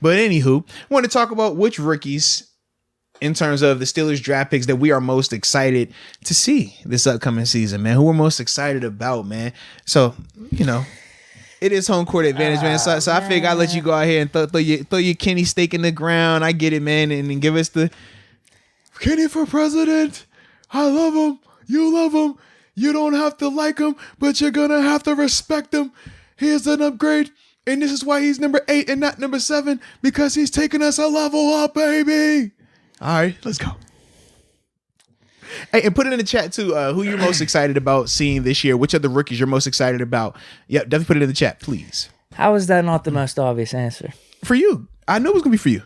But anywho, I want to talk about which rookies in terms of the Steelers draft picks that we are most excited to see this upcoming season, man. Who we're most excited about, man. So, it is home court advantage, man. So I figure I'll let you go out here and throw your Kenny stake in the ground. I get it, man. And give us the Kenny for president. I love him. You love him. You don't have to like him, but you're going to have to respect him. Here's an upgrade. And this is why he's number 8 and not number 7, because he's taking us a level up, baby. All right, let's go. Hey, and put it in the chat too. Who you're most excited about seeing this year? Which of the rookies you're most excited about? Yep, definitely put it in the chat, please. How is that not the most obvious answer? For you, I know it was gonna be for you.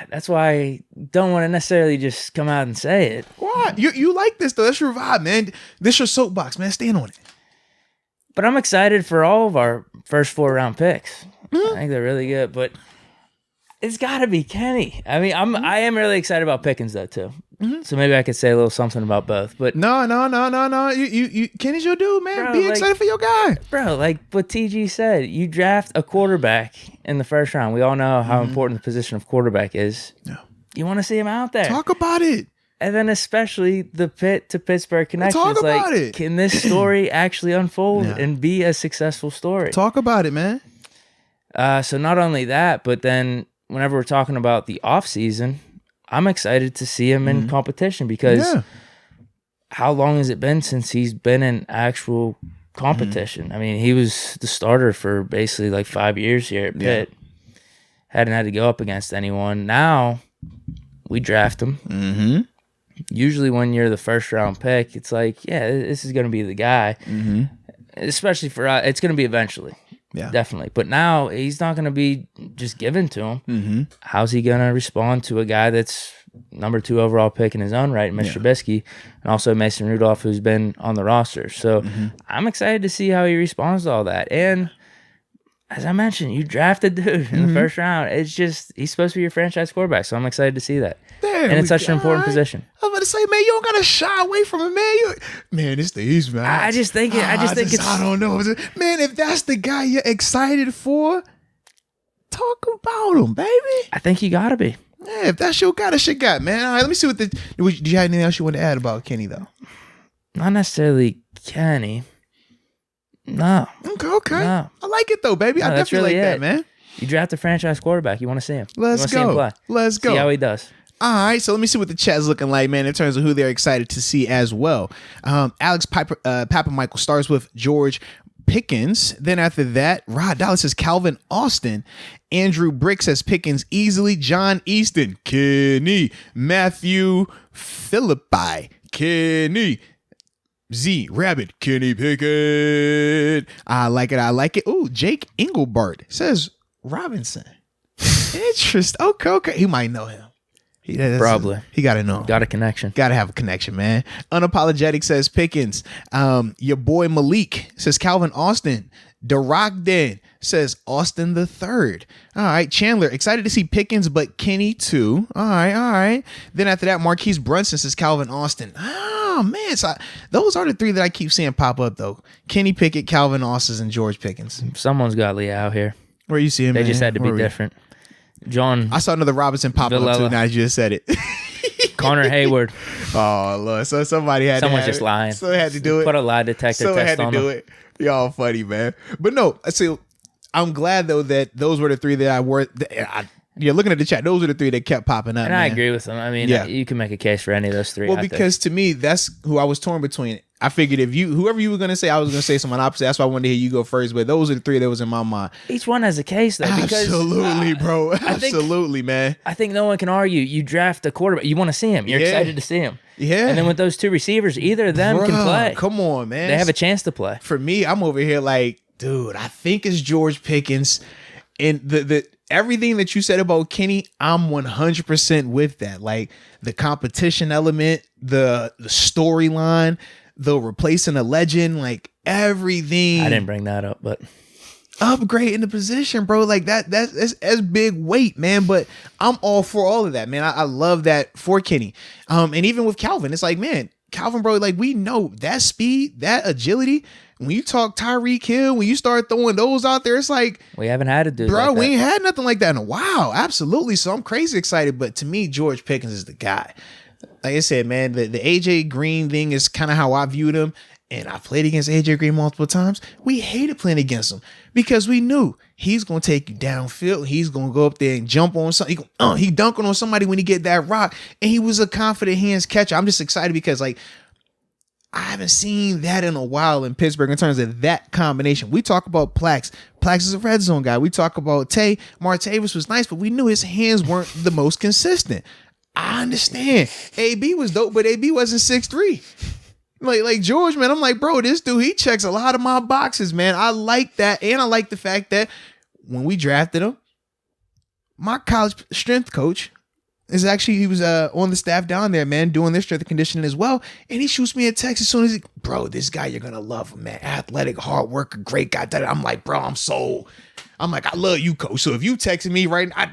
That's why I don't want to necessarily just come out and say it. Why? You like this though? That's your vibe, man. This your soapbox, man. Stand on it. But I'm excited for all of our first 4 round picks. I think they're really good, but it's got to be Kenny. I mean, I am really excited about Pickens though too. So maybe I could say a little something about both. But no. You Kenny's your dude, man. Bro, be excited for your guy, bro. Like what TG said, you draft a quarterback in the first round. We all know how important the position of quarterback is. Yeah. You want to see him out there. Talk about it. And then especially the Pitt to Pittsburgh connection. Talk about it. Can this story actually unfold and be a successful story? Talk about it, man. So not only that, but then whenever we're talking about the offseason, I'm excited to see him in competition because how long has it been since he's been in actual competition? I mean, he was the starter for basically like 5 years here at Pitt. Hadn't had to go up against anyone. Now we draft him. Usually when you're the first round pick, it's like, this is going to be the guy. Especially for us, it's going to be eventually. Yeah, definitely. But now he's not going to be just given to him. How's he going to respond to a guy that's number 2 overall pick in his own right, Mitch Trubisky, and also Mason Rudolph, who's been on the roster? So I'm excited to see how he responds to all that. And as I mentioned, you drafted dude in the first round. It's just, he's supposed to be your franchise quarterback. So I'm excited to see that. And it's such an important position. I was about to say, man, you don't gotta shy away from it, man. Man, it's the East, man. I just think I don't know, man. If that's the guy you're excited for, talk about him, baby. I think you gotta be. Yeah, if that's your guy, that's your guy, man. All right, let me see do you have anything else you want to add about Kenny though? Not necessarily Kenny. No. Okay. No. I like it though, baby. I definitely like that, man. You draft a franchise quarterback. You want to see him. Let's go. See him play. Let's go. See how he does. All right, so let me see what the chat's looking like, man, in terms of who they're excited to see as well. Alex Papa Michael starts with George Pickens. Then after that, Rod Dallas says Calvin Austin. Andrew Brick says Pickens easily. John Easton, Kenny. Matthew Philippi, Kenny. Z Rabbit, Kenny Pickett. I like it. Ooh, Jake Engelbart says Robinson. Interesting. Okay. He might know him. Probably. He got to know. Got a connection. Got to have a connection, man. Unapologetic says Pickens. Your boy Malik says Calvin Austin. Darogden says Austin the third. All right. Chandler, excited to see Pickens, but Kenny too. All right. Then after that, Marquise Brunson says Calvin Austin. Oh, man. So those are the 3 that I keep seeing pop up, though. Kenny Pickett, Calvin Austin, and George Pickens. Someone's got Lee out here. Where you see him, They just had to be different. John. I saw another Robinson pop up too. Now you just said it. Connor Hayward. Oh, Lord. So somebody had Someone's to just lying. So they had to do it. Put a lie detector test on them. it. Y'all funny, man. But no, so I'm glad though that those were the 3 that I were. You're looking at the chat. Those are the 3 that kept popping up. And I agree with them. I mean, you can make a case for any of those 3. Well, because to me, that's who I was torn between. I figured whoever you were going to say, I was going to say someone opposite. That's why I wanted to hear you go first. But those are the 3 that was in my mind. Each one has a case, though. Absolutely, bro. Absolutely, man. I think no one can argue. You draft a quarterback. You want to see him. You're excited to see him. Yeah. And then with those 2 receivers, either of them can play. Come on, man. They have a chance to play. For me, I'm over here like, dude, I think it's George Pickens. And the everything that you said about Kenny, I'm 100% with that. Like the competition element, the storyline, the replacing a legend, like everything. I didn't bring that up, but upgrade in the position, bro. Like that's big weight, man. But I'm all for all of that, man. I love that for Kenny. And even with Calvin, it's like, man, Calvin, bro, like we know that speed, that agility. When you talk Tyreek Hill, when you start throwing those out there, it's like we haven't had a dude, bro. like we that. ain't had nothing like that in a while. Absolutely. So I'm crazy excited. But to me, George Pickens is the guy. Like I said, man, the AJ Green thing is kind of how I viewed him. And I played against AJ Green multiple times. We hated playing against him because we knew he's going to take you downfield. He's going to go up there and jump on something. He dunking on somebody when he get that rock. And he was a confident hands catcher. I'm just excited because, like, I haven't seen that in a while in Pittsburgh in terms of that combination. We talk about Plax. Plax is a red zone guy. We talk about Tay. Martavis was nice, but we knew his hands weren't the most consistent. I understand. AB was dope, but AB wasn't 6'3". Like George, man, I'm like, bro, this dude, he checks a lot of my boxes, man. I like that. And I like the fact that when we drafted him, my college strength coach is actually, he was on the staff down there, man, doing their strength and conditioning as well. And he shoots me a text as soon as bro, this guy, you're going to love him, man. Athletic, hard worker, great guy. I'm like, bro, I'm like, I love you, coach. So if you texting me right now,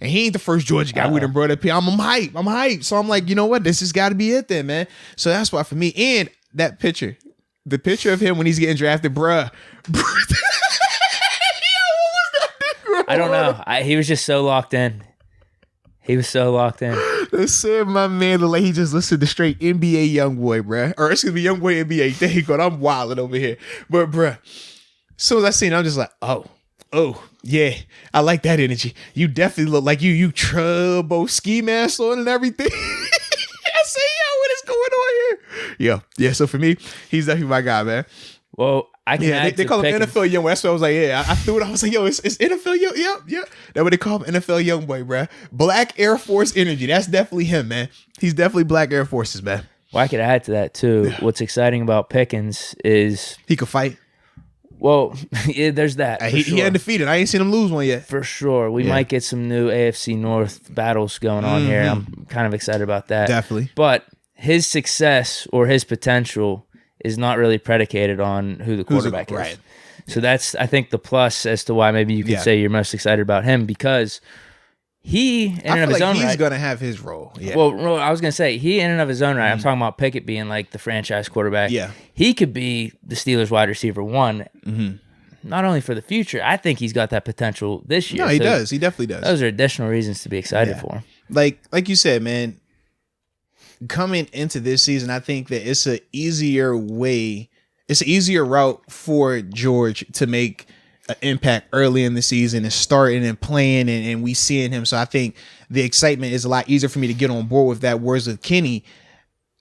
and he ain't the first Georgia guy we done brought up here, I'm hype. So I'm like, you know what? This has got to be it then, man. So that's why for me, and that picture, the picture of him when he's getting drafted, bruh. Yo, what was that? I don't know. He was just so locked in. He was so locked in. They said my man looked like he just listened to straight NBA YoungBoy, bruh. Or excuse me, YoungBoy NBA. There you go. I'm wilding over here. But bruh, as soon as I seen it, I'm just like, oh, yeah, I like that energy. You definitely look like you trouble ski mask on and everything. I say, yo, what is going on here? Yeah. So for me, he's definitely my guy, man. Well, I can they call him NFL young boy. That's what I was like, yeah. I threw it. I was like, yo, it's NFL young. Yep. That's what they call him, NFL young boy, bruh. Black Air Force energy. That's definitely him, man. He's definitely Black Air Forces, man. Well, I could add to that too. Yeah. What's exciting about Pickens is he could fight. Well, yeah, there's that. He undefeated. I ain't seen him lose one yet. For sure. We might get some new AFC North battles going on here. I'm kind of excited about that. Definitely. But his success or his potential is not really predicated on who the quarterback is. Right. So that's, I think, the plus as to why maybe you could say you're most excited about him, because he, in and of his own right, he's going to have his role. Yeah. Well, I was going to say, he, in and of his own right, I'm talking about Pickett being like the franchise quarterback. Yeah. He could be the Steelers wide receiver one, not only for the future. I think he's got that potential this year. No, he does. He definitely does. Those are additional reasons to be excited for him. Like you said, man, coming into this season, I think that it's an easier route for George to make an impact early in the season and starting and playing and we seeing him. So I think the excitement is a lot easier for me to get on board with that. Whereas with Kenny,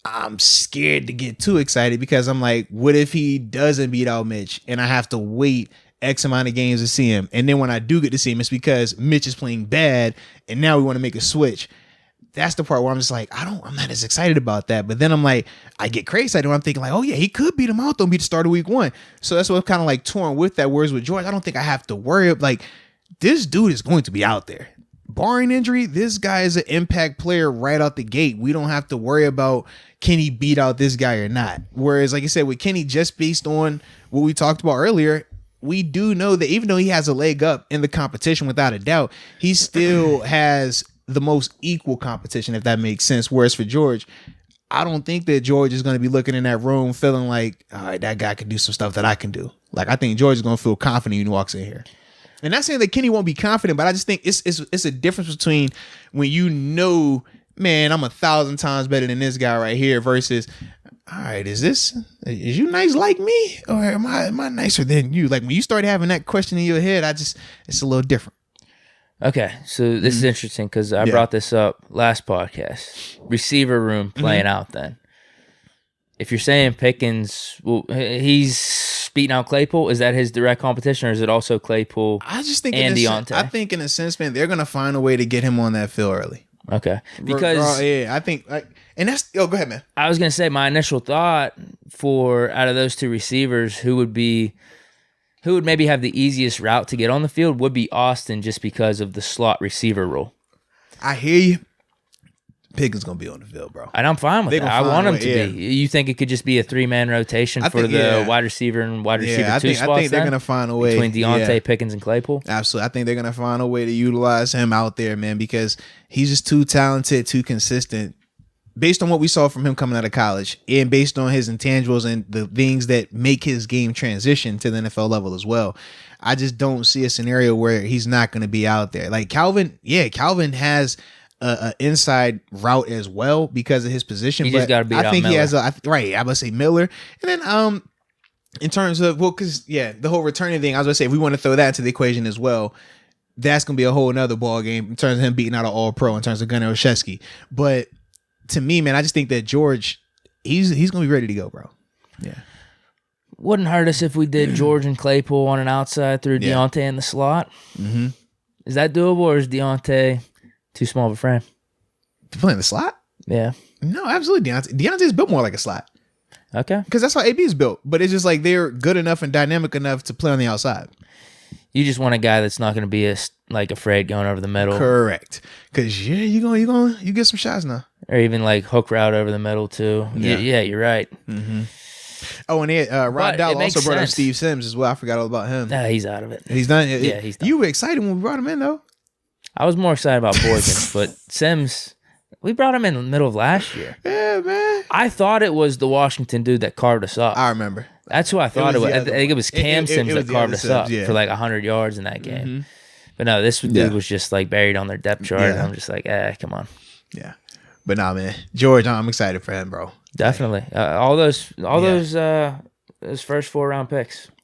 I'm scared to get too excited because I'm like, what if he doesn't beat out Mitch and I have to wait X amount of games to see him? And then when I do get to see him, it's because Mitch is playing bad and now we want to make a switch. That's the part where I'm just like, I'm not as excited about that. But then I'm like, I get crazy excited when I'm thinking like, oh yeah, he could beat him out though, be the start of week 1. So that's what I'm kind of like torn with that. Whereas with George, I don't think I have to worry. Like, this dude is going to be out there. Barring injury, this guy is an impact player right out the gate. We don't have to worry about can he beat out this guy or not. Whereas, like I said, with Kenny, just based on what we talked about earlier, we do know that even though he has a leg up in the competition without a doubt, he still has the most equal competition, if that makes sense. Whereas for George, I don't think that George is going to be looking in that room feeling like, all right, that guy can do some stuff that I can do. Like, I think George is going to feel confident when he walks in here. And not saying that Kenny won't be confident, but I just think it's a difference between when you know, man, I'm 1,000 times better than this guy right here versus, all right, is you nice like me or am I nicer than you? Like when you start having that question in your head, it's a little different. Okay, so this is interesting because I brought this up last podcast. Receiver room playing out then. If you're saying Pickens, well, he's beating out Claypool, is that his direct competition or is it also Claypool and Deontay? I think in a sense, man, they're going to find a way to get him on that field early. Okay. Because I think and that's go ahead, man. I was going to say my initial thought for out of those two receivers who would maybe have the easiest route to get on the field would be Austin just because of the slot receiver role. I hear you. Pickens going to be on the field, bro. And I'm fine with that. I want him to be. You think it could just be a 3-man rotation for the wide receiver and wide receiver two spots? I think they're going to find a way. Between Deontay, Pickens, and Claypool? Absolutely. I think they're going to find a way to utilize him out there, man, because he's just too talented, too consistent based on what we saw from him coming out of college and based on his intangibles and the things that make his game transition to the NFL level as well, I just don't see a scenario where he's not going to be out there. Like Calvin has a inside route as well because of his position. He just got to beat out think Miller. He has right. I would say Miller, and then in terms of the whole returning thing, I was gonna say if we want to throw that into the equation as well, that's gonna be a whole another ball game in terms of him beating out an All Pro in terms of Gunnar Olszewski. But to me, man, I just think that George, he's gonna be ready to go, bro. Yeah. Wouldn't hurt us if we did George and Claypool on an outside through Deontay in the slot. Mm-hmm. Is that doable, or is Deontay too small of a frame to play in the slot? Yeah. No, absolutely. Deontay's built more like a slot. Okay. Because that's how AB is built. But it's just like they're good enough and dynamic enough to play on the outside. You just want a guy that's not going to be afraid going over the middle. Correct. Because you get some shots now. Or even like hook route over the middle too. Yeah, you're right. Mm-hmm. Oh, and Rod Dowell also brought up Steve Sims as well. I forgot all about him. Nah, he's out of it. He's done. Yeah, he's done. You were excited when we brought him in, though. I was more excited about Boykin, but Sims, we brought him in the middle of last year. Yeah, man. I thought it was the Washington dude that carved us up. I remember. That's who I thought it was. I think it was Cam Sims that carved us up for like 100 yards in that game. Mm-hmm. But no, this dude was just like buried on their depth chart. And Yeah. I'm just like, come on. Yeah. But nah, man. George, I'm excited for him, bro. Definitely. All those first 4 round picks.